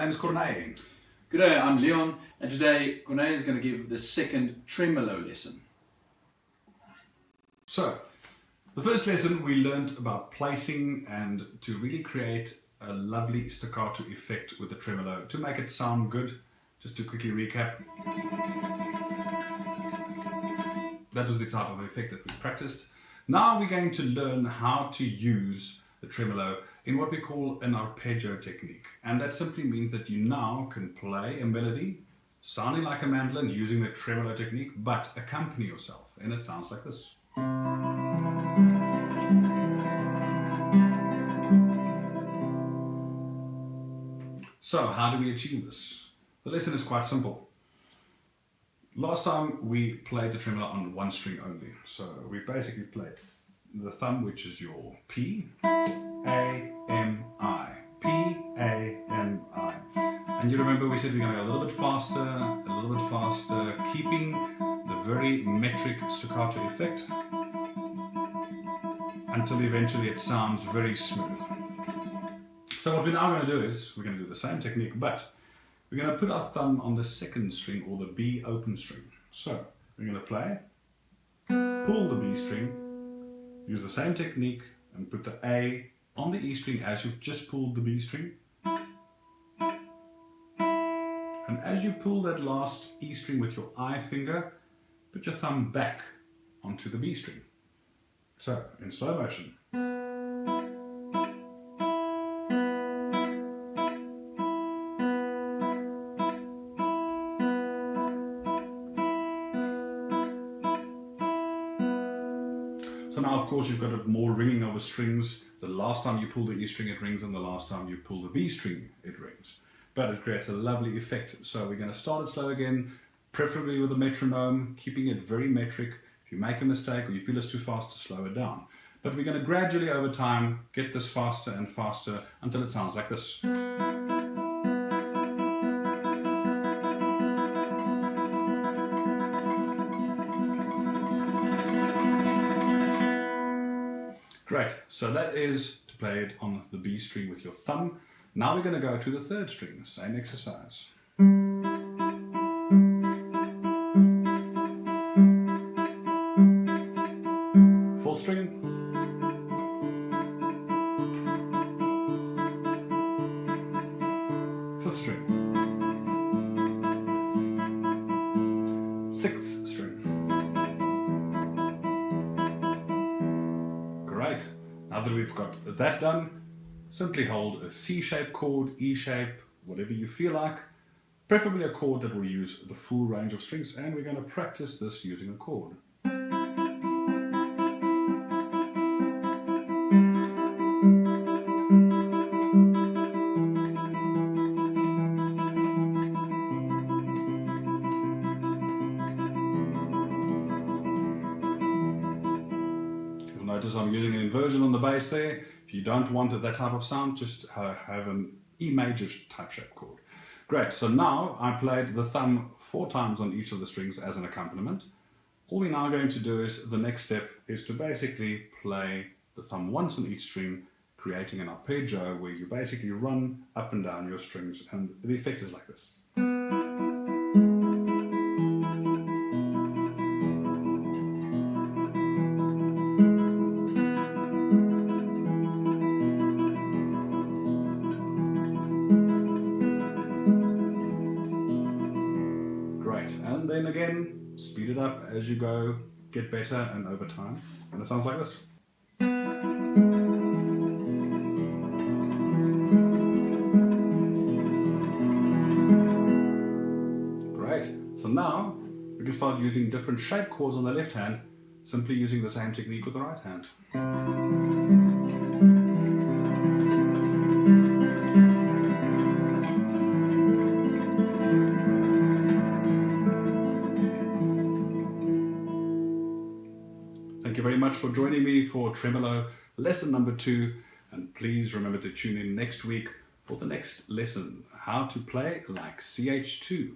name's Corneille. G'day, I'm Leon, and today Corneille is going to give the second tremolo lesson. So, the first lesson we learned about placing and to really create a lovely staccato effect with the tremolo to make it sound good. Just to quickly recap, that was the type of effect that we practiced. Now we're going to learn how to use the tremolo in what we call an arpeggio technique, and that simply means that you now can play a melody sounding like a mandolin using the tremolo technique, but accompany yourself, and it sounds like this. So how do we achieve this? The lesson is quite simple. Last time we played the tremolo on one string only, so we basically played the thumb, which is your P, A, M, I, P, A, M, I. And you remember we said we're going to go a little bit faster, keeping the very metric staccato effect until eventually it sounds very smooth. So what we're now going to do is we're going to do the same technique, but we're going to put our thumb on the second string, or the B open string. So we're going to play, pull the B string, use the same technique and put the A on the E string as you've just pulled the B string. And as you pull that last E string with your I finger, put your thumb back onto the B string. So in slow motion. So now, of course, you've got more ringing over strings. The last time you pull the E string, it rings, and the last time you pull the B string, it rings. But it creates a lovely effect. So we're going to start it slow again, preferably with a metronome, keeping it very metric. If you make a mistake or you feel it's too fast, to slow it down. But we're going to gradually, over time, get this faster and faster until it sounds like this. Great, so that is to play it on the B string with your thumb. Now we're going to go to the third string, same exercise. Fourth string. Fifth string. Sixth string. Great. Now that we've got that done, simply hold a C-shaped chord, E-shape, whatever you feel like, preferably a chord that will use the full range of strings, and we're going to practice this using a chord. Notice I'm using an inversion on the bass there. If you don't want that type of sound, just have an E major type shape chord. Great, so now I played the thumb 4 times on each of the strings as an accompaniment. All we're now going to do is, the next step is to basically play the thumb once on each string, creating an arpeggio where you basically run up and down your strings, and the effect is like this. And then again, speed it up as you go, get better and over time. And it sounds like this. Great. So now we can start using different shape chords on the left hand, simply using the same technique with the right hand. Thank you very much for joining me for Tremolo lesson number 2, and please remember to tune in next week for the next lesson, how to play like CH2.